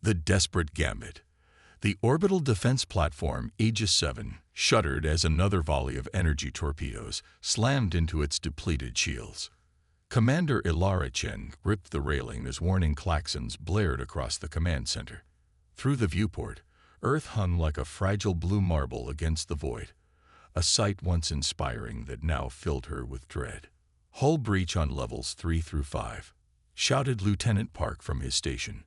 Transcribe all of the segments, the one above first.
The desperate gambit. The orbital defense platform Aegis 7 shuddered as another volley of energy torpedoes slammed into its depleted shields. Commander Ilara Chen gripped the railing as warning klaxons blared across the command center. Through the viewport, Earth hung like a fragile blue marble against the void, a sight once inspiring that now filled her with dread. "Hull breach on levels 3 through 5, shouted Lieutenant Park from his station.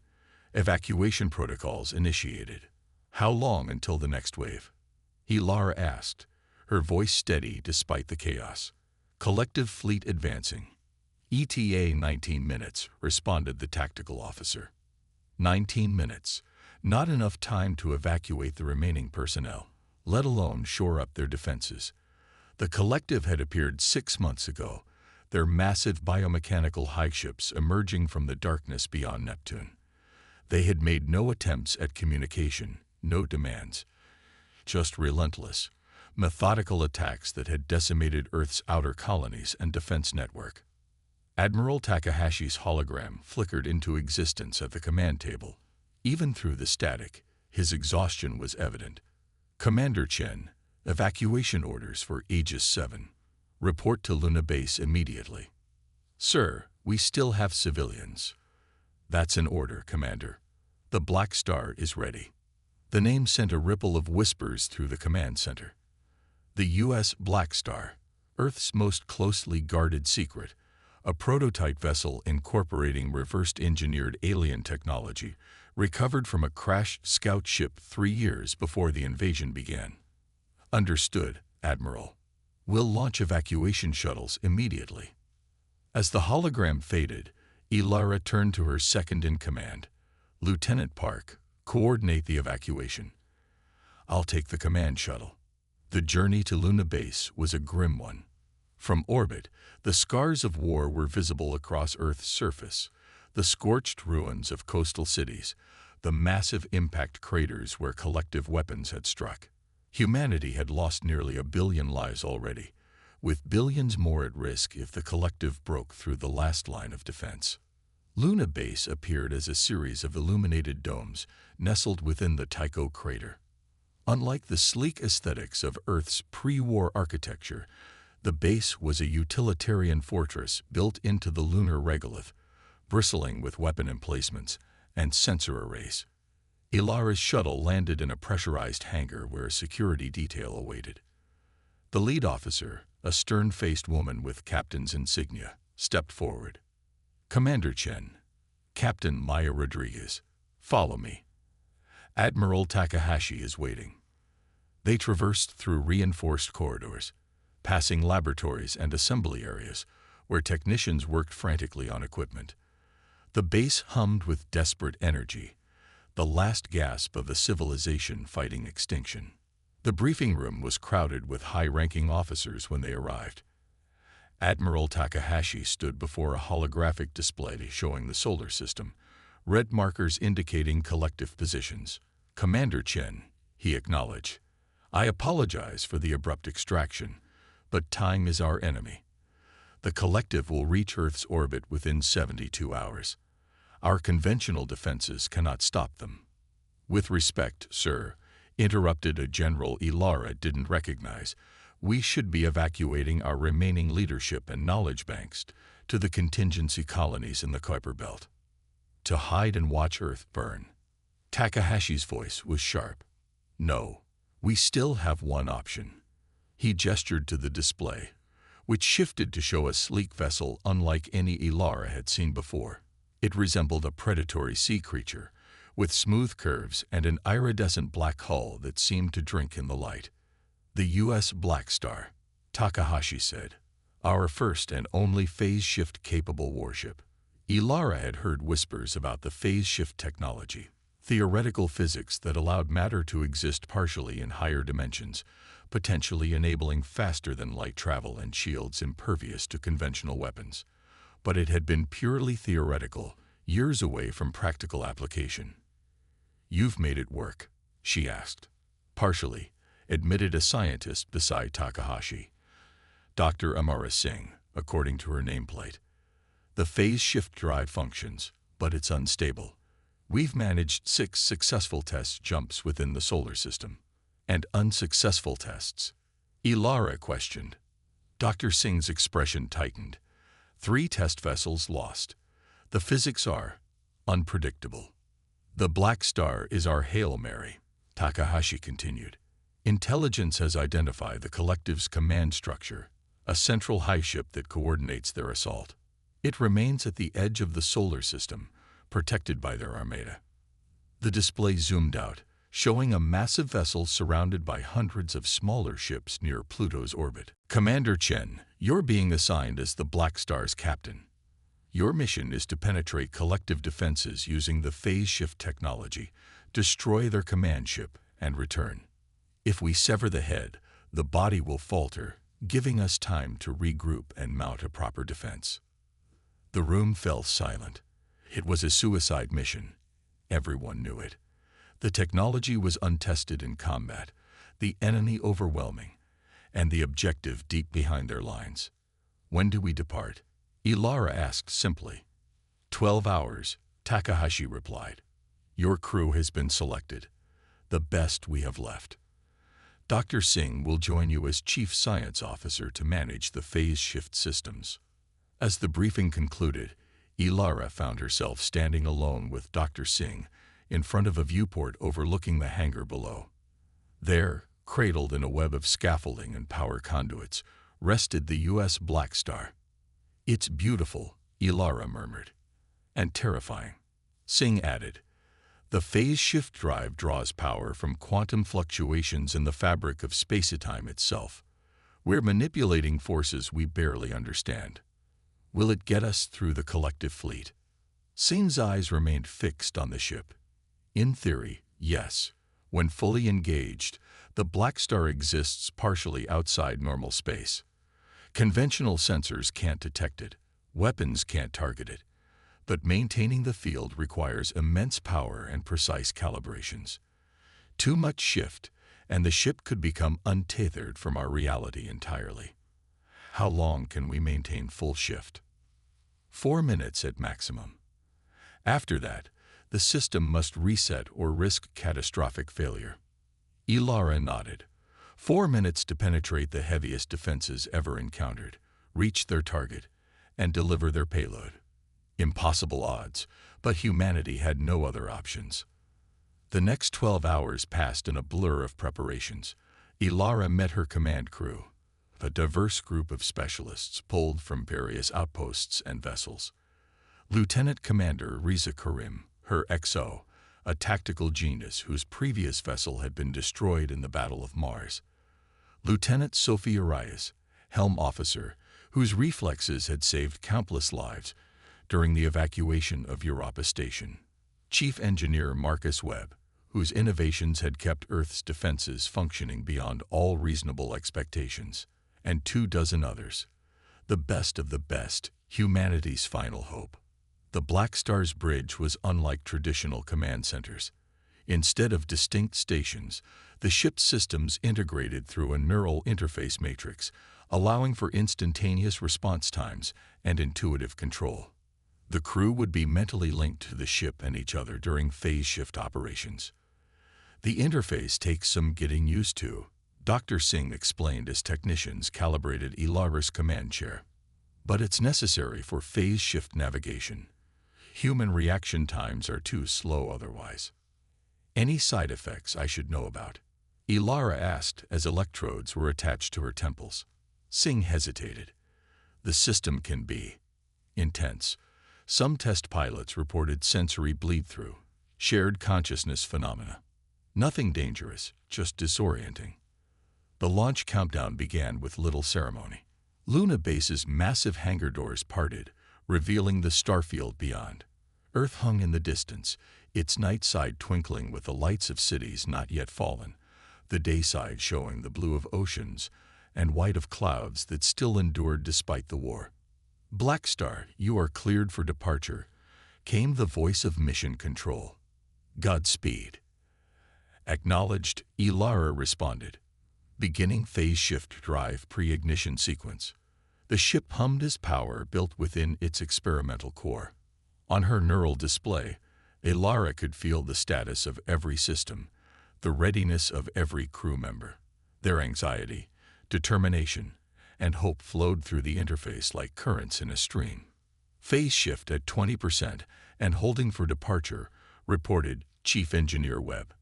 Evacuation protocols initiated. "How long until the next wave?" Ilara asked, her voice steady despite the chaos. "Collective fleet advancing." "ETA 19 minutes, responded the tactical officer. 19 minutes. Not enough time to evacuate the remaining personnel, let alone shore up their defenses. The collective had appeared 6 months ago, their massive biomechanical highships emerging from the darkness beyond Neptune. They had made no attempts at communication, no demands. Just relentless, methodical attacks that had decimated Earth's outer colonies and defense network. Admiral Takahashi's hologram flickered into existence at the command table. Even through the static, his exhaustion was evident. "Commander Chen, evacuation orders for Aegis 7. Report to Luna Base immediately." "Sir, we still have civilians." "That's an order, Commander. The Blackstar is ready." The name sent a ripple of whispers through the command center. The USS Blackstar, Earth's most closely guarded secret, a prototype vessel incorporating reverse-engineered alien technology, recovered from a crashed scout ship 3 years before the invasion began. "Understood, Admiral. We'll launch evacuation shuttles immediately." As the hologram faded, Ilara turned to her second-in-command, Lieutenant Park. "Coordinate the evacuation." "I'll take the command shuttle." The journey to Luna Base was a grim one. From orbit, the scars of war were visible across Earth's surface, the scorched ruins of coastal cities, the massive impact craters where collective weapons had struck. Humanity had lost nearly 1 billion lives already, with billions more at risk if the collective broke through the last line of defense. Luna Base appeared as a series of illuminated domes nestled within the Tycho crater. Unlike the sleek aesthetics of Earth's pre-war architecture, the base was a utilitarian fortress built into the lunar regolith, bristling with weapon emplacements and sensor arrays. Ilara's shuttle landed in a pressurized hangar where a security detail awaited. The lead officer, a stern-faced woman with captain's insignia, stepped forward. "Commander Chen, Captain Maya Rodriguez, follow me. Admiral Takahashi is waiting." They traversed through reinforced corridors, passing laboratories and assembly areas where technicians worked frantically on equipment. The base hummed with desperate energy, the last gasp of a civilization fighting extinction. The briefing room was crowded with high-ranking officers when they arrived. Admiral Takahashi stood before a holographic display showing the solar system, red markers indicating collective positions. "Commander Chen," he acknowledged, "I apologize for the abrupt extraction, but time is our enemy. The collective will reach Earth's orbit within 72 hours. Our conventional defenses cannot stop them." "With respect, sir," interrupted a general Ilara didn't recognize, "we should be evacuating our remaining leadership and knowledge banks to the contingency colonies in the Kuiper Belt. To hide and watch Earth burn." Takahashi's voice was sharp. "No, we still have one option." He gestured to the display, which shifted to show a sleek vessel unlike any Ilara had seen before. It resembled a predatory sea creature, with smooth curves and an iridescent black hull that seemed to drink in the light. "The USS Blackstar," Takahashi said, "our first and only phase-shift-capable warship." Ilara had heard whispers about the phase-shift technology, theoretical physics that allowed matter to exist partially in higher dimensions, potentially enabling faster-than-light travel and shields impervious to conventional weapons. But it had been purely theoretical, years away from practical application. "You've made it work?" she asked. "Partially," admitted a scientist beside Takahashi. Dr. Amara Singh, according to her nameplate. "The phase shift drive functions, but it's unstable. We've managed 6 successful test jumps within the solar system. And unsuccessful tests? Ilara questioned. Dr. Singh's expression tightened. 3 test vessels lost. The physics are unpredictable. The Blackstar is our Hail Mary, Takahashi continued. Intelligence has identified the collective's command structure, a central high ship that coordinates their assault. It remains at the edge of the solar system, protected by their armada. The display zoomed out, showing a massive vessel surrounded by hundreds of smaller ships near Pluto's orbit. Commander Chen, you're being assigned as the Blackstar's captain. Your mission is to penetrate collective defenses using the phase shift technology, destroy their command ship, and return. If we sever the head, the body will falter, giving us time to regroup and mount a proper defense. The room fell silent. It was a suicide mission. Everyone knew it. The technology was untested in combat, the enemy overwhelming, and the objective deep behind their lines. When do we depart? Ilara asked simply. 12 hours, Takahashi replied. Your crew has been selected, the best we have left. Dr. Singh will join you as Chief Science Officer to manage the phase shift systems. As the briefing concluded, Ilara found herself standing alone with Dr. Singh in front of a viewport overlooking the hangar below. There, cradled in a web of scaffolding and power conduits, rested the USS Blackstar. It's beautiful, Ilara murmured. And terrifying. Singh added, the phase shift drive draws power from quantum fluctuations in the fabric of space-time itself. We're manipulating forces we barely understand. Will it get us through the collective fleet? Singh's eyes remained fixed on the ship. In theory, yes. When fully engaged, the Blackstar exists partially outside normal space. Conventional sensors can't detect it, weapons can't target it, but maintaining the field requires immense power and precise calibrations. Too much shift, and the ship could become untethered from our reality entirely. How long can we maintain full shift? 4 minutes at maximum. After that, the system must reset or risk catastrophic failure. Ilara nodded. 4 minutes to penetrate the heaviest defenses ever encountered, reach their target, and deliver their payload. Impossible odds, but humanity had no other options. The next 12 hours passed in a blur of preparations. Ilara met her command crew, a diverse group of specialists pulled from various outposts and vessels. Lieutenant Commander Riza Karim, her XO, a tactical genius whose previous vessel had been destroyed in the Battle of Mars. Lieutenant Sophia Reyes, helm officer, whose reflexes had saved countless lives during the evacuation of Europa Station. Chief Engineer Marcus Webb, whose innovations had kept Earth's defenses functioning beyond all reasonable expectations, and 24 others. The best of the best, humanity's final hope. The Blackstar's bridge was unlike traditional command centers. Instead of distinct stations, the ship's systems integrated through a neural interface matrix, allowing for instantaneous response times and intuitive control. The crew would be mentally linked to the ship and each other during phase shift operations. The interface takes some getting used to, Dr. Singh explained as technicians calibrated Ilara's command chair. But it's necessary for phase shift navigation. Human reaction times are too slow otherwise. Any side effects I should know about? Ilara asked as electrodes were attached to her temples. Singh hesitated. The system can be intense. Some test pilots reported sensory bleed-through, shared consciousness phenomena. Nothing dangerous, just disorienting. The launch countdown began with little ceremony. Luna Base's massive hangar doors parted, revealing the starfield beyond. Earth hung in the distance, its night side twinkling with the lights of cities not yet fallen, the day side showing the blue of oceans and white of clouds that still endured despite the war. Blackstar, you are cleared for departure, came the voice of mission control. Godspeed. Acknowledged, Ilara responded. Beginning phase shift drive pre-ignition sequence. The ship hummed as power built within its experimental core. On her neural display, Ilara could feel the status of every system, the readiness of every crew member. Their anxiety, determination, and hope flowed through the interface like currents in a stream. Phase shift at 20% and holding for departure, reported Chief Engineer Webb.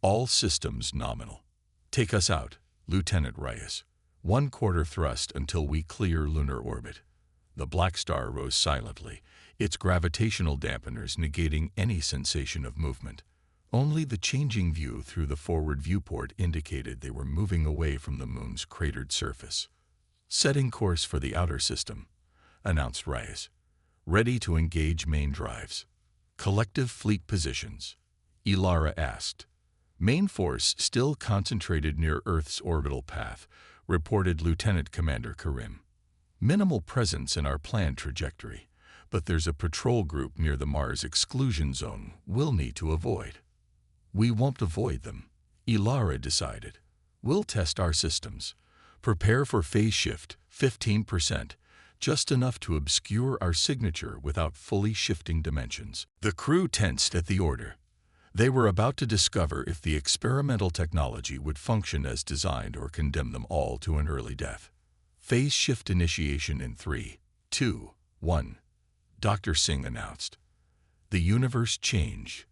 All systems nominal. Take us out, Lieutenant Reyes. 1/4 thrust until we clear lunar orbit. The Blackstar rose silently, its gravitational dampeners negating any sensation of movement. Only the changing view through the forward viewport indicated they were moving away from the moon's cratered surface. Setting course for the outer system, announced Reyes. Ready to engage main drives. Collective fleet positions, Ilara asked. Main force still concentrated near Earth's orbital path, reported Lieutenant Commander Karim. Minimal presence in our planned trajectory, but there's a patrol group near the Mars exclusion zone we'll need to avoid. We won't avoid them, Ilara decided. We'll test our systems. Prepare for phase shift, 15%, just enough to obscure our signature without fully shifting dimensions. The crew tensed at the order. They were about to discover if the experimental technology would function as designed or condemn them all to an early death. Phase shift initiation in 3, 2, 1, Dr. Singh announced. The universe changed.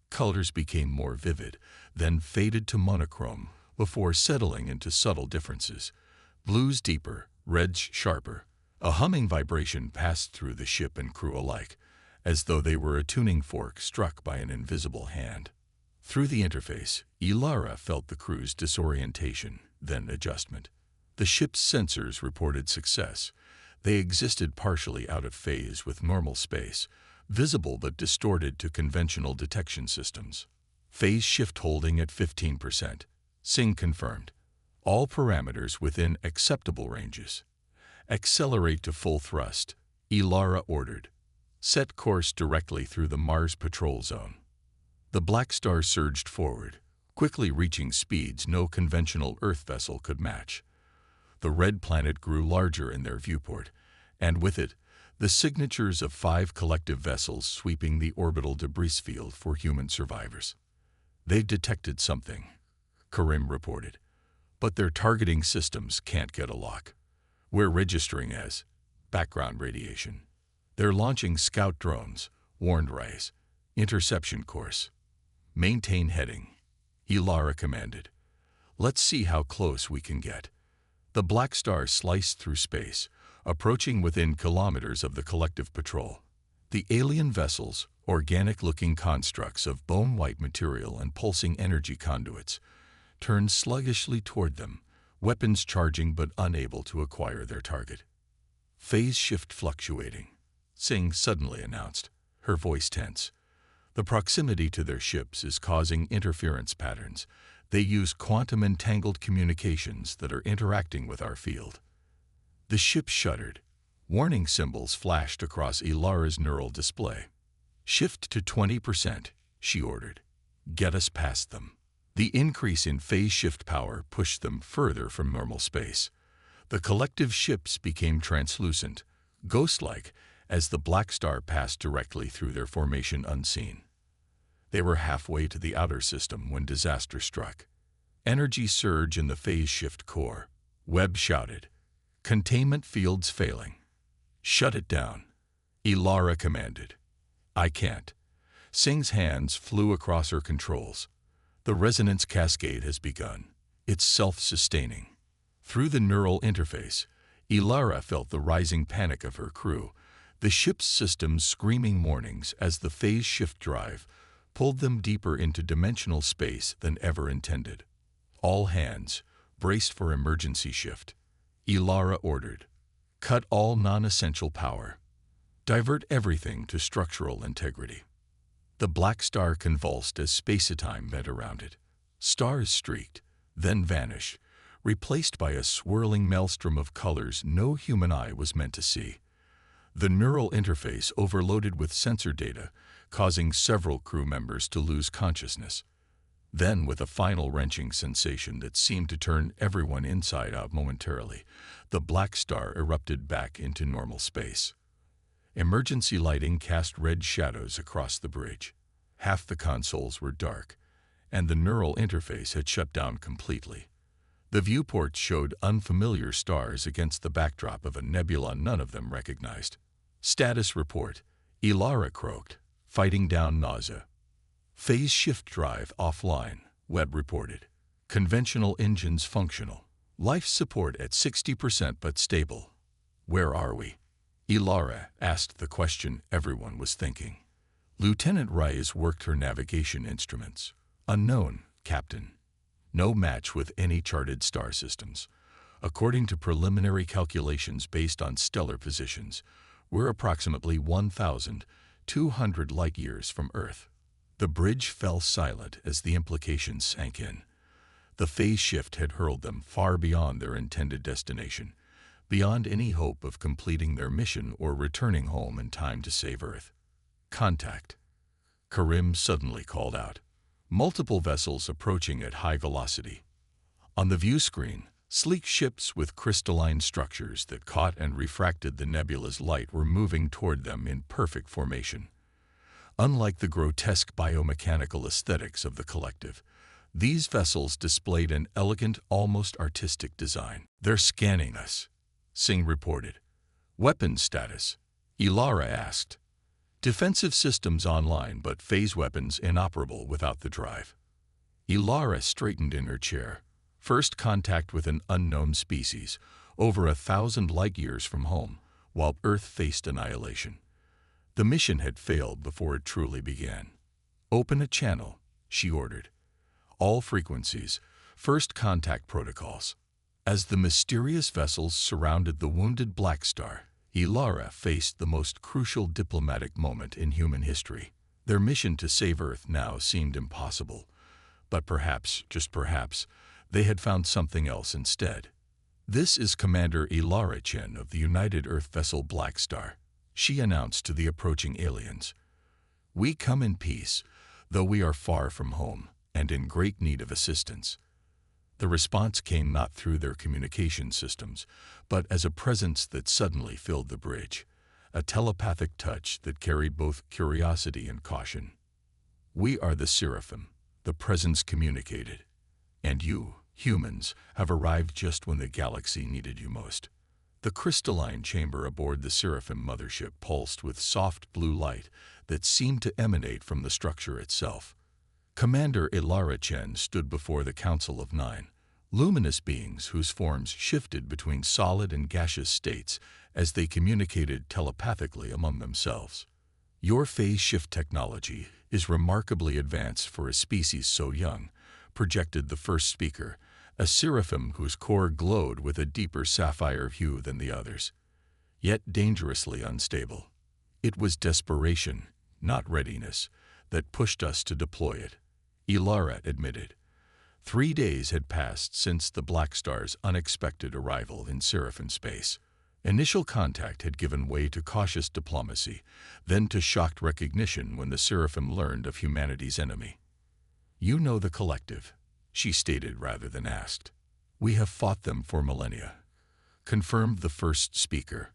Colors became more vivid, then faded to monochrome before settling into subtle differences. Blues deeper, reds sharper. A humming vibration passed through the ship and crew alike, as though they were a tuning fork struck by an invisible hand. Through the interface, Ilara felt the crew's disorientation, then adjustment. The ship's sensors reported success. They existed partially out of phase with normal space, visible but distorted to conventional detection systems. Phase shift holding at 15%. Singh confirmed. All parameters within acceptable ranges. Accelerate to full thrust, Ilara ordered. Set course directly through the Mars patrol zone. The Blackstar surged forward, quickly reaching speeds no conventional Earth vessel could match. The red planet grew larger in their viewport, and with it, the signatures of 5 collective vessels sweeping the orbital debris field for human survivors. They've detected something, Karim reported, but their targeting systems can't get a lock. We're registering as background radiation. They're launching scout drones, warned Reyes. Interception course. Maintain heading, Ilara commanded. Let's see how close we can get. The Blackstar sliced through space, approaching within kilometers of the collective patrol. The alien vessels, organic-looking constructs of bone-white material and pulsing energy conduits, turned sluggishly toward them, weapons charging but unable to acquire their target. Phase shift fluctuating, Singh suddenly announced, her voice tense. The proximity to their ships is causing interference patterns. They use quantum-entangled communications that are interacting with our field. The ship shuddered. Warning symbols flashed across Ilara's neural display. Shift to 20%, she ordered. Get us past them. The increase in phase shift power pushed them further from normal space. The collective ships became translucent, ghost-like, as the Blackstar passed directly through their formation unseen. They were halfway to the outer system when disaster struck. Energy surge in the phase shift core. Webb shouted. Containment fields failing. Shut it down, Ilara commanded. I can't. Singh's hands flew across her controls. The resonance cascade has begun. It's self-sustaining. Through the neural interface, Ilara felt the rising panic of her crew, the ship's systems screaming warnings as the phase shift drive pulled them deeper into dimensional space than ever intended. All hands, braced for emergency shift, Ilara ordered. Cut all non-essential power. Divert everything to structural integrity. The Blackstar convulsed as space-time bent around it. Stars streaked, then vanished, replaced by a swirling maelstrom of colors no human eye was meant to see. The neural interface overloaded with sensor data, causing several crew members to lose consciousness. Then, with a final wrenching sensation that seemed to turn everyone inside out momentarily, the Blackstar erupted back into normal space. Emergency lighting cast red shadows across the bridge. Half the consoles were dark, and the neural interface had shut down completely. The viewports showed unfamiliar stars against the backdrop of a nebula none of them recognized. Status report. Elara croaked, fighting down nausea. Phase shift drive offline, Webb reported. Conventional engines functional. Life support at 60% but stable. Where are we? Elara asked the question everyone was thinking. Lieutenant Reyes worked her navigation instruments. Unknown, Captain. No match with any charted star systems. According to preliminary calculations based on stellar positions, we're approximately 1,200 light-years from Earth. The bridge fell silent as the implications sank in. The phase shift had hurled them far beyond their intended destination, beyond any hope of completing their mission or returning home in time to save Earth. Contact. Karim suddenly called out. Multiple vessels approaching at high velocity. On the view screen, sleek ships with crystalline structures that caught and refracted the nebula's light were moving toward them in perfect formation. Unlike the grotesque biomechanical aesthetics of the collective, these vessels displayed an elegant, almost artistic design. They're scanning us, Singh reported. Weapons status, Elara asked. Defensive systems online but phase weapons inoperable without the drive. Elara straightened in her chair. First contact with an unknown species, over 1,000 light-years from home, while Earth faced annihilation. The mission had failed before it truly began. Open a channel, she ordered. All frequencies, first contact protocols. As the mysterious vessels surrounded the wounded Blackstar, Elara faced the most crucial diplomatic moment in human history. Their mission to save Earth now seemed impossible, but perhaps, just perhaps, they had found something else instead. This is Commander Elara Chen of the United Earth vessel Blackstar, she announced to the approaching aliens. We come in peace, though we are far from home and in great need of assistance. The response came not through their communication systems, but as a presence that suddenly filled the bridge, a telepathic touch that carried both curiosity and caution. We are the Seraphim, the presence communicated, and you, humans, have arrived just when the galaxy needed you most. The crystalline chamber aboard the Seraphim mothership pulsed with soft blue light that seemed to emanate from the structure itself. Commander Elara Chen stood before the Council of Nine, luminous beings whose forms shifted between solid and gaseous states as they communicated telepathically among themselves. Your phase shift technology is remarkably advanced for a species so young, projected the first speaker, a seraphim whose core glowed with a deeper sapphire hue than the others, yet dangerously unstable. It was desperation, not readiness, that pushed us to deploy it, Elara admitted. 3 days had passed since the Blackstar's unexpected arrival in Seraphim space. Initial contact had given way to cautious diplomacy, then to shocked recognition when the Seraphim learned of humanity's enemy. You know the collective, she stated rather than asked. We have fought them for millennia, confirmed the first speaker.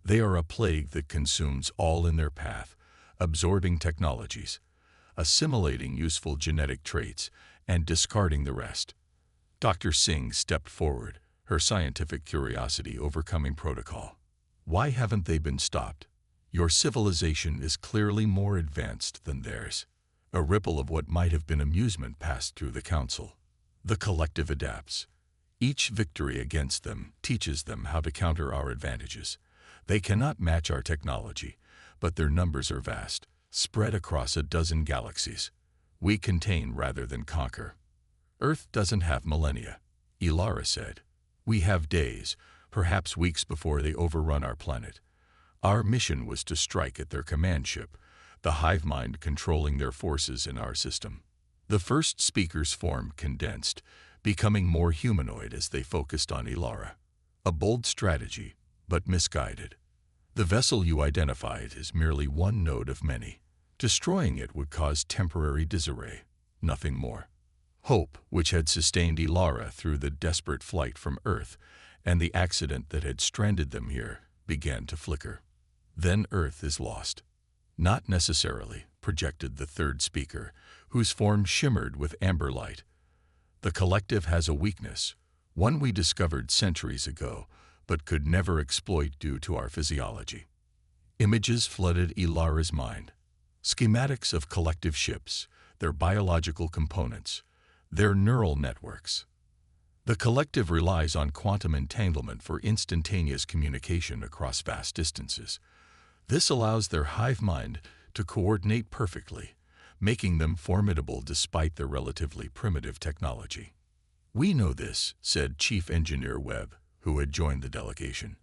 They are a plague that consumes all in their path, absorbing technologies, assimilating useful genetic traits, and discarding the rest. Dr. Singh stepped forward, her scientific curiosity overcoming protocol. Why haven't they been stopped? Your civilization is clearly more advanced than theirs. A ripple of what might have been amusement passed through the council. The collective adapts. Each victory against them teaches them how to counter our advantages. They cannot match our technology, but their numbers are vast, spread across a dozen galaxies. We contain rather than conquer. Earth doesn't have millennia, Elara said. We have days, perhaps weeks before they overrun our planet. Our mission was to strike at their command ship, the hive mind controlling their forces in our system. The first speaker's form condensed, becoming more humanoid as they focused on Elara. A bold strategy, but misguided. The vessel you identified is merely one node of many. Destroying it would cause temporary disarray, nothing more. Hope, which had sustained Elara through the desperate flight from Earth and the accident that had stranded them here, began to flicker. Then Earth is lost. Not necessarily, projected the third speaker, whose form shimmered with amber light. The collective has a weakness, one we discovered centuries ago, but could never exploit due to our physiology. Images flooded Ilara's mind. Schematics of collective ships, their biological components, their neural networks. The collective relies on quantum entanglement for instantaneous communication across vast distances. This allows their hive mind to coordinate perfectly, making them formidable despite their relatively primitive technology. "We know this," said Chief Engineer Webb, who had joined the delegation.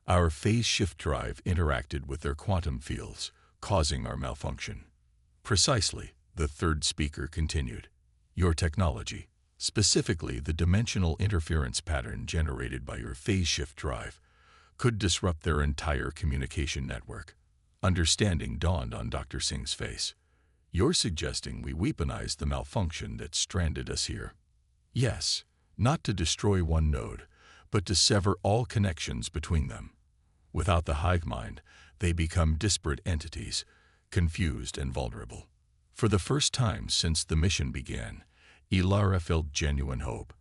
"Our phase shift drive interacted with their quantum fields, causing our malfunction." "Precisely," the third speaker continued. "Your technology, specifically the dimensional interference pattern generated by your phase shift drive, could disrupt their entire communication network." Understanding dawned on Dr. Singh's face. "You're suggesting we weaponize the malfunction that stranded us here?" "Yes, not to destroy one node, but to sever all connections between them. Without the hive mind, they become disparate entities, confused and vulnerable." For the first time since the mission began, Ilara felt genuine hope.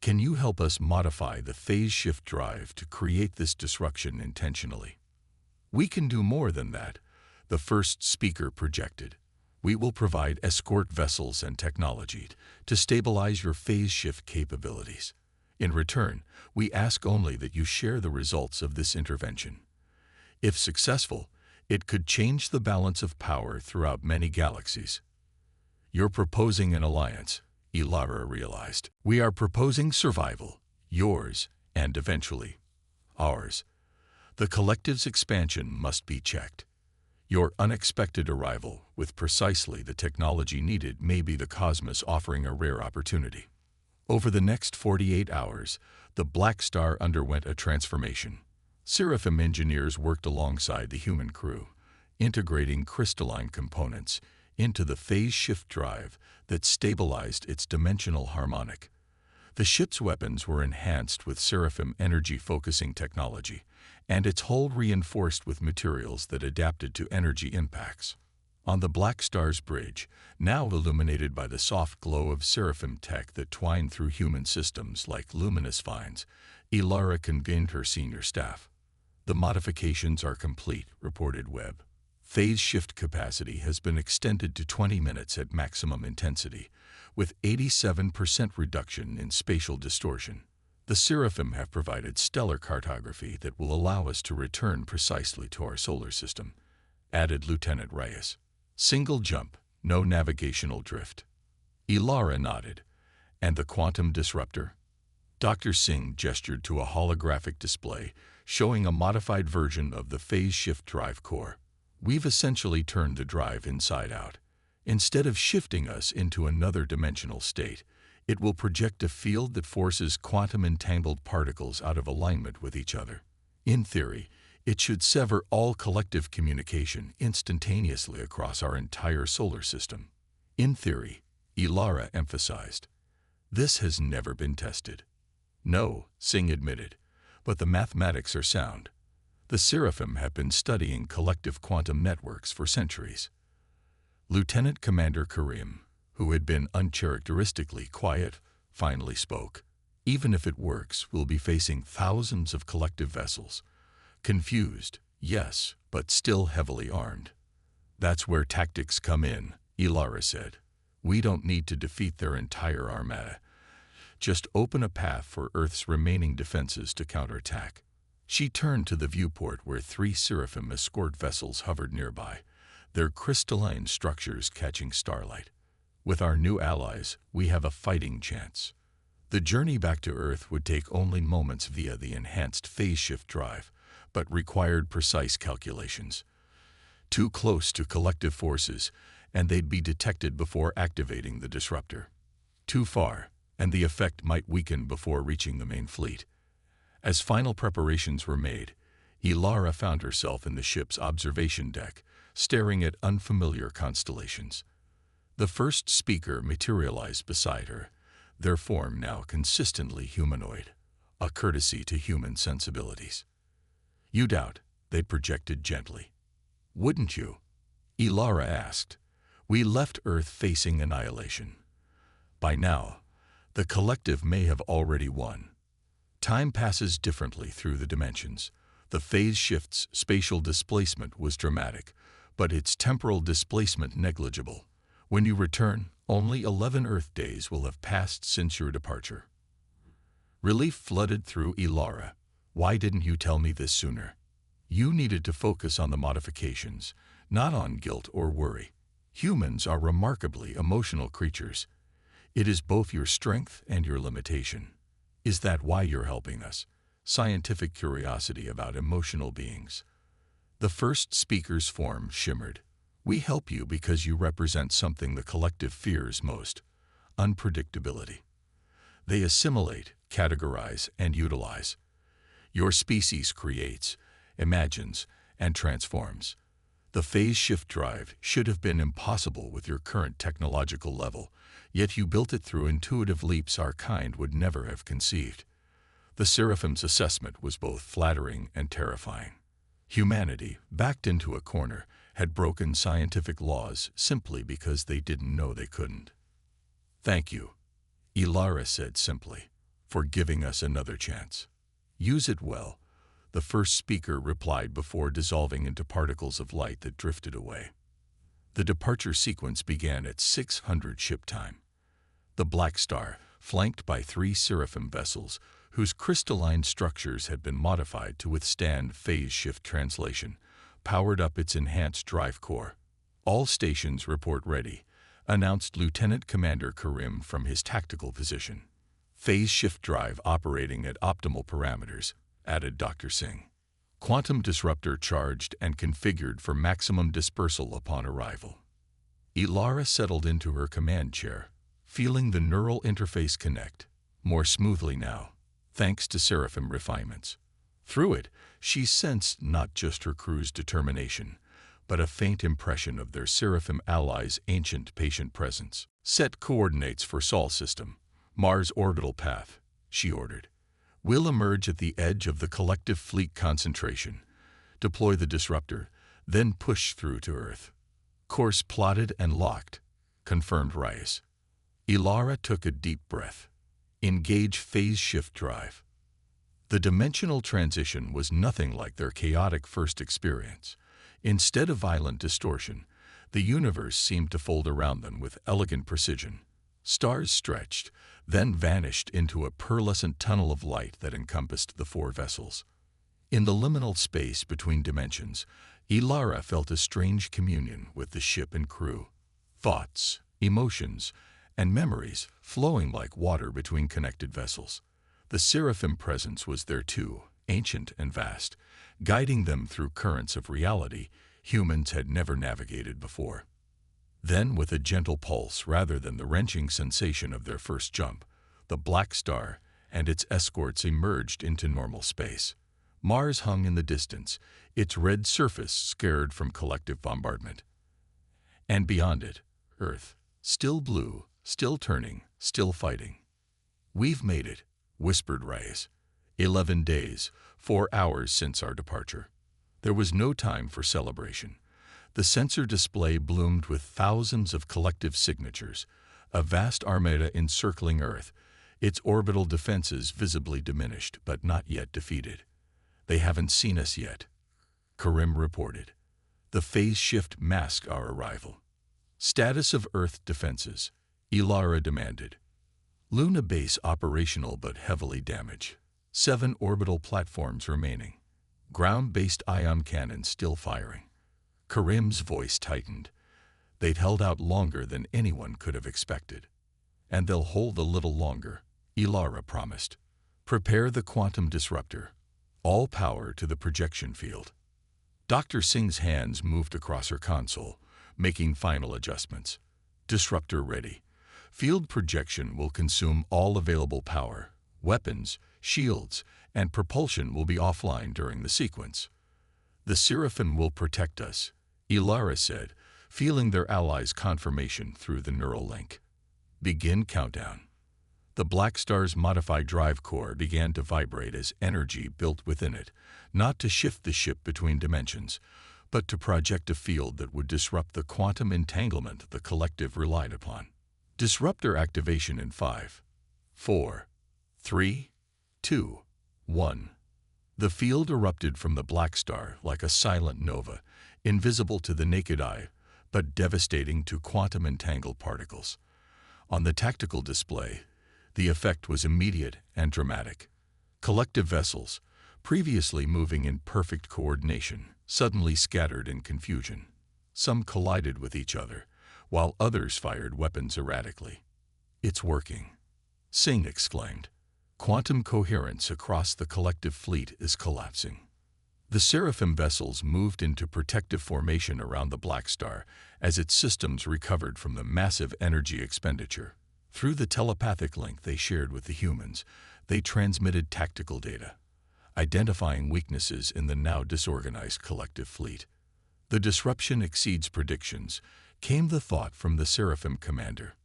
"Can you help us modify the phase shift drive to create this disruption intentionally?" "We can do more than that," the first speaker projected. "We will provide escort vessels and technology to stabilize your phase shift capabilities. In return, we ask only that you share the results of this intervention. If successful, it could change the balance of power throughout many galaxies." "You're proposing an alliance," Ilara realized. "We are proposing survival, yours, and eventually, ours. The collective's expansion must be checked. Your unexpected arrival, with precisely the technology needed, may be the cosmos offering a rare opportunity." Over the next 48 hours, the Blackstar underwent a transformation. Seraphim engineers worked alongside the human crew, integrating crystalline components into the phase shift drive that stabilized its dimensional harmonic. The ship's weapons were enhanced with Seraphim energy-focusing technology, and its hull reinforced with materials that adapted to energy impacts. On the Blackstar's bridge, now illuminated by the soft glow of Seraphim tech that twined through human systems like luminous vines, Ilara convened her senior staff. "The modifications are complete," reported Webb. "Phase shift capacity has been extended to 20 minutes at maximum intensity, with 87% reduction in spatial distortion. The Seraphim have provided stellar cartography that will allow us to return precisely to our solar system," added Lieutenant Reyes. "Single jump, no navigational drift." Ilara nodded. "And the quantum disruptor?" Dr. Singh gestured to a holographic display showing a modified version of the phase shift drive core. "We've essentially turned the drive inside out. Instead of shifting us into another dimensional state, it will project a field that forces quantum-entangled particles out of alignment with each other. In theory, it should sever all collective communication instantaneously across our entire solar system." "In theory," Ilara emphasized. "This has never been tested." "No," Singh admitted, "but the mathematics are sound. The Seraphim have been studying collective quantum networks for centuries." Lieutenant Commander Karim, who had been uncharacteristically quiet, finally spoke. "Even if it works, we'll be facing thousands of collective vessels. Confused, yes, but still heavily armed." "That's where tactics come in," Ilara said. "We don't need to defeat their entire armada. Just open a path for Earth's remaining defenses to counterattack." She turned to the viewport where 3 Seraphim escort vessels hovered nearby, their crystalline structures catching starlight. "With our new allies, we have a fighting chance." The journey back to Earth would take only moments via the enhanced phase shift drive, but required precise calculations. Too close to collective forces, and they'd be detected before activating the disruptor. Too far, and the effect might weaken before reaching the main fleet. As final preparations were made, Ilara found herself in the ship's observation deck, staring at unfamiliar constellations. The first speaker materialized beside her, their form now consistently humanoid, a courtesy to human sensibilities. "You doubt," they projected gently. "Wouldn't you?" Ilara asked. We left Earth facing annihilation. By now, the collective may have already won. Time passes differently through the dimensions. The phase shift's spatial displacement was dramatic, but its temporal displacement negligible. When you return, only 11 Earth days will have passed since your departure. Relief flooded through Ilara. Why didn't you tell me this sooner? You needed to focus on the modifications, not on guilt or worry. Humans are remarkably emotional creatures. It is both your strength and your limitation. Is that why you're helping us? Scientific curiosity about emotional beings. The first speaker's form shimmered. We help you because you represent something the collective fears most: unpredictability. They assimilate, categorize, and utilize. Your species creates, imagines, and transforms. The phase shift drive should have been impossible with your current technological level, yet you built it through intuitive leaps our kind would never have conceived. The Seraphim's assessment was both flattering and terrifying. Humanity, backed into a corner, had broken scientific laws simply because they didn't know they couldn't. Thank you, Ilara said simply, for giving us another chance. Use it well, the first speaker replied before dissolving into particles of light that drifted away. The departure sequence began at 600 ship time. The Blackstar, flanked by 3 Seraphim vessels, whose crystalline structures had been modified to withstand phase shift translation, powered up its enhanced drive core. All stations report ready, announced Lieutenant Commander Karim from his tactical position. Phase shift drive operating at optimal parameters, added Dr. Singh. Quantum disruptor charged and configured for maximum dispersal upon arrival. Ilara settled into her command chair, feeling the neural interface connect, more smoothly now, thanks to Seraphim refinements. Through it, she sensed not just her crew's determination, but a faint impression of their Seraphim allies' ancient patient presence. Set coordinates for Sol system, Mars orbital path, she ordered. We'll emerge at the edge of the collective fleet concentration, deploy the disruptor, then push through to Earth. Course plotted and locked, confirmed Reyes. Ilara took a deep breath. Engage phase shift drive. The dimensional transition was nothing like their chaotic first experience. Instead of violent distortion, the universe seemed to fold around them with elegant precision. Stars stretched, then vanished into a pearlescent tunnel of light that encompassed the 4 vessels. In the liminal space between dimensions, Ilara felt a strange communion with the ship and crew. Thoughts, emotions, and memories flowing like water between connected vessels. The Seraphim presence was there too, ancient and vast, guiding them through currents of reality humans had never navigated before. Then, with a gentle pulse rather than the wrenching sensation of their first jump, the Blackstar and its escorts emerged into normal space. Mars hung in the distance, its red surface scared from collective bombardment. And beyond it, Earth, still blue, still turning, still fighting. We've made it, whispered Reyes. 11 days, 4 hours since our departure. There was no time for celebration. The sensor display bloomed with thousands of collective signatures, a vast armada encircling Earth, its orbital defenses visibly diminished but not yet defeated. They haven't seen us yet, Karim reported. The phase shift masked our arrival. Status of Earth defenses, Ilara demanded. Luna base operational but heavily damaged. 7 orbital platforms remaining. Ground-based ion cannons still firing. Karim's voice tightened. They'd held out longer than anyone could have expected. And they'll hold a little longer, Ilara promised. Prepare the quantum disruptor. All power to the projection field. Dr. Singh's hands moved across her console, making final adjustments. Disruptor ready. Field projection will consume all available power. Weapons, shields, and propulsion will be offline during the sequence. The Seraphim will protect us, Ilara said, feeling their allies' confirmation through the neural link. Begin countdown. The Blackstar's modified drive core began to vibrate as energy built within it, not to shift the ship between dimensions, but to project a field that would disrupt the quantum entanglement the collective relied upon. Disruptor activation in 5, 4, 3, 2, 1. The field erupted from the Blackstar like a silent nova, invisible to the naked eye, but devastating to quantum-entangled particles. On the tactical display, the effect was immediate and dramatic. Collective vessels, previously moving in perfect coordination, suddenly scattered in confusion. Some collided with each other, while others fired weapons erratically. "It's working," Singh exclaimed. "Quantum coherence across the collective fleet is collapsing." The Seraphim vessels moved into protective formation around the Blackstar as its systems recovered from the massive energy expenditure. Through the telepathic link they shared with the humans, they transmitted tactical data, identifying weaknesses in the now disorganized collective fleet. "The disruption exceeds predictions," came the thought from the Seraphim commander.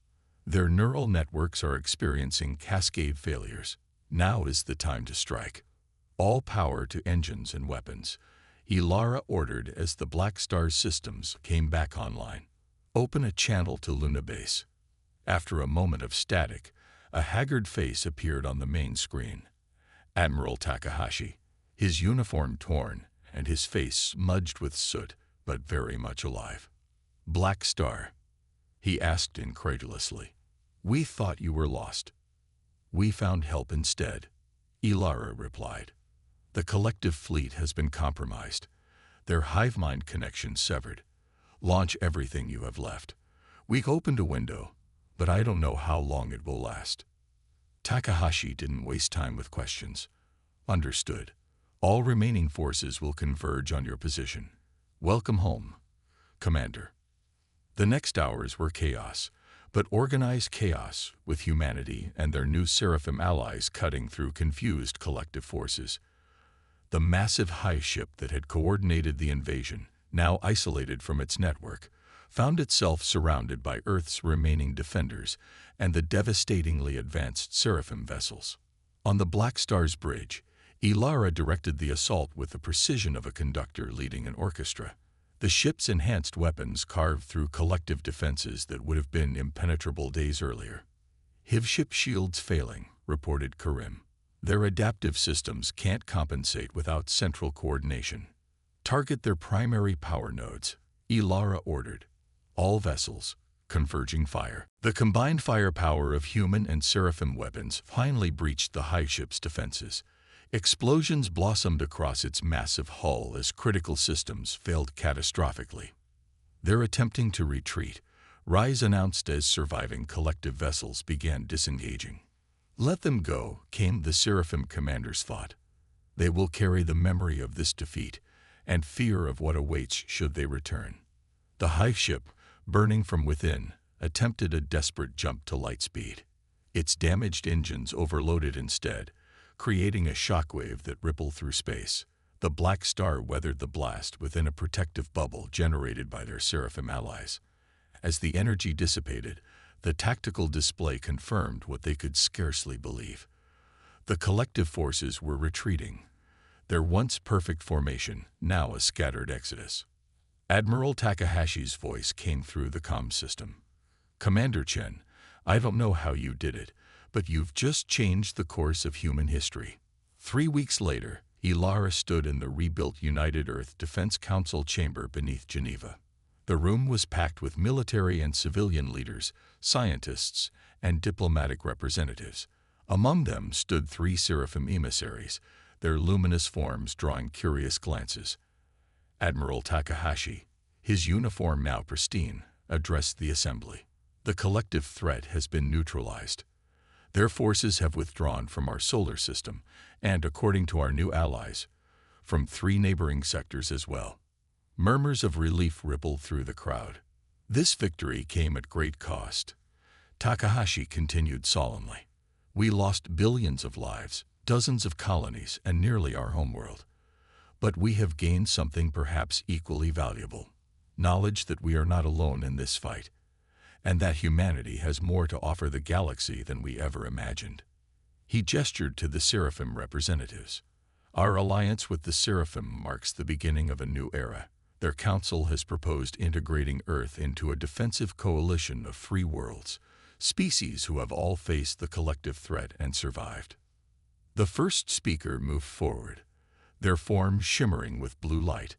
"Their neural networks are experiencing cascade failures. Now is the time to strike. All power to engines and weapons," Ilara ordered as the Blackstar's systems came back online. "Open a channel to Luna Base." After a moment of static, a haggard face appeared on the main screen. Admiral Takahashi, his uniform torn and his face smudged with soot, but very much alive. "Blackstar?" he asked incredulously. "We thought you were lost." "We found help instead," Ilara replied. "The collective fleet has been compromised, their hive mind connection severed. Launch everything you have left. We opened a window, but I don't know how long it will last." Takahashi didn't waste time with questions. "Understood. All remaining forces will converge on your position. Welcome home, Commander." The next hours were chaos, but organized chaos, with humanity and their new Seraphim allies cutting through confused collective forces. The massive hive ship that had coordinated the invasion, now isolated from its network, found itself surrounded by Earth's remaining defenders and the devastatingly advanced Seraphim vessels. On the Blackstar's bridge, Ilara directed the assault with the precision of a conductor leading an orchestra. The ship's enhanced weapons carved through collective defenses that would have been impenetrable days earlier. "Hive ship shields failing," reported Karim. "Their adaptive systems can't compensate without central coordination. Target their primary power nodes," Ilara ordered. "All vessels, converging fire." The combined firepower of human and Seraphim weapons finally breached the hive ship's defenses. Explosions blossomed across its massive hull as critical systems failed catastrophically. "They're attempting to retreat," Rise announced as surviving collective vessels began disengaging. "Let them go," came the Seraphim commander's thought. "They will carry the memory of this defeat and fear of what awaits should they return." The hive ship, burning from within, attempted a desperate jump to light speed. Its damaged engines overloaded instead, creating a shockwave that rippled through space. The Blackstar weathered the blast within a protective bubble generated by their Seraphim allies. As the energy dissipated, the tactical display confirmed what they could scarcely believe. The collective forces were retreating, their once perfect formation now a scattered exodus. Admiral Takahashi's voice came through the comm system. "Commander Chen, I don't know how you did it, but you've just changed the course of human history." 3 weeks later, Ilara stood in the rebuilt United Earth Defense Council chamber beneath Geneva. The room was packed with military and civilian leaders, scientists, and diplomatic representatives. Among them stood 3 Seraphim emissaries, their luminous forms drawing curious glances. Admiral Takahashi, his uniform now pristine, addressed the assembly. "The collective threat has been neutralized. Their forces have withdrawn from our solar system and, according to our new allies, from 3 neighboring sectors as well." Murmurs of relief rippled through the crowd. "This victory came at great cost," Takahashi continued solemnly. "We lost billions of lives, dozens of colonies, and nearly our homeworld. But we have gained something perhaps equally valuable: knowledge that we are not alone in this fight, and that humanity has more to offer the galaxy than we ever imagined." He gestured to the Seraphim representatives. "Our alliance with the Seraphim marks the beginning of a new era. Their council has proposed integrating Earth into a defensive coalition of free worlds, species who have all faced the collective threat and survived. The first speaker moved forward, their form shimmering with blue light.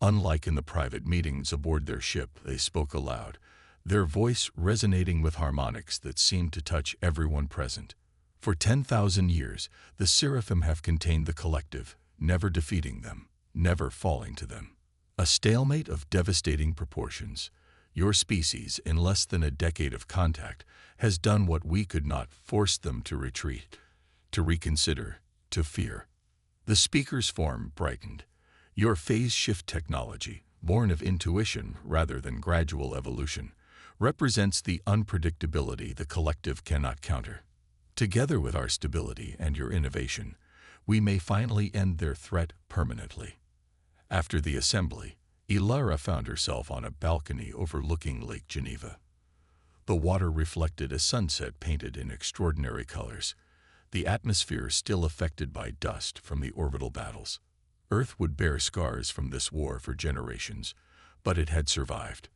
Unlike in the private meetings aboard their ship, they spoke aloud, their voice resonating with harmonics that seemed to touch everyone present. For 10,000 years, the Seraphim have contained the collective, never defeating them, never falling to them. A stalemate of devastating proportions. Your species, in less than a decade of contact, has done what we could not: force them to retreat, to reconsider, to fear. The speaker's form brightened. Your phase shift technology, born of intuition rather than gradual evolution, represents the unpredictability the collective cannot counter. Together with our stability and your innovation, we may finally end their threat permanently. After the assembly, Ilara found herself on a balcony overlooking Lake Geneva. The water reflected a sunset painted in extraordinary colors, the atmosphere still affected by dust from the orbital battles. Earth would bear scars from this war for generations, but it had survived.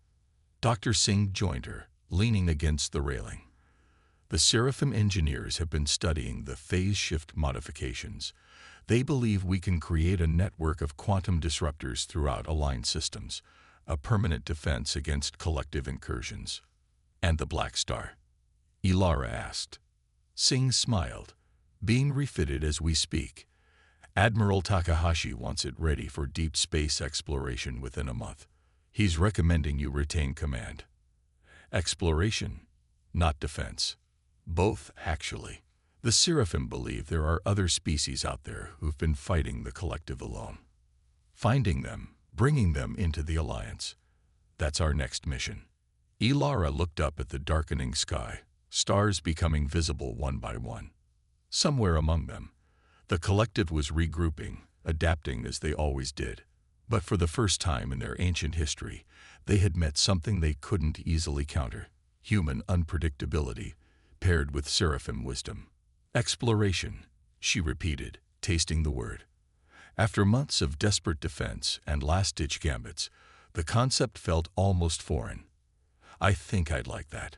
Dr. Singh joined her, leaning against the railing. The Seraphim engineers have been studying the phase shift modifications. They believe we can create a network of quantum disruptors throughout aligned systems, a permanent defense against collective incursions. And the Blackstar? Ilara asked. Singh smiled. Being refitted as we speak. Admiral Takahashi wants it ready for deep space exploration within a month. He's recommending you retain command. Exploration, not defense. Both, actually. The Seraphim believe there are other species out there who've been fighting the collective alone. Finding them, bringing them into the alliance. That's our next mission. Ilara looked up at the darkening sky, stars becoming visible one by one. Somewhere among them, the collective was regrouping, adapting as they always did. But for the first time in their ancient history, they had met something they couldn't easily counter: human unpredictability, paired with Seraphim wisdom. Exploration, she repeated, tasting the word. After months of desperate defense and last-ditch gambits, the concept felt almost foreign. I think I'd like that.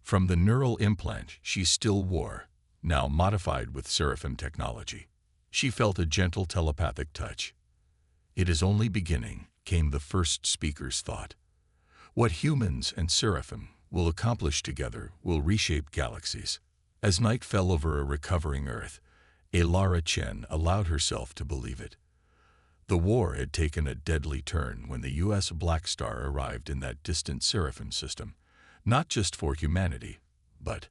From the neural implant she still wore, now modified with Seraphim technology, she felt a gentle telepathic touch. It is only beginning, came the first speaker's thought. What humans and Seraphim will accomplish together will reshape galaxies. As night fell over a recovering Earth, Ilara Chen allowed herself to believe it. The war had taken a deadly turn when the USS Blackstar arrived in that distant Seraphim system, not just for humanity, but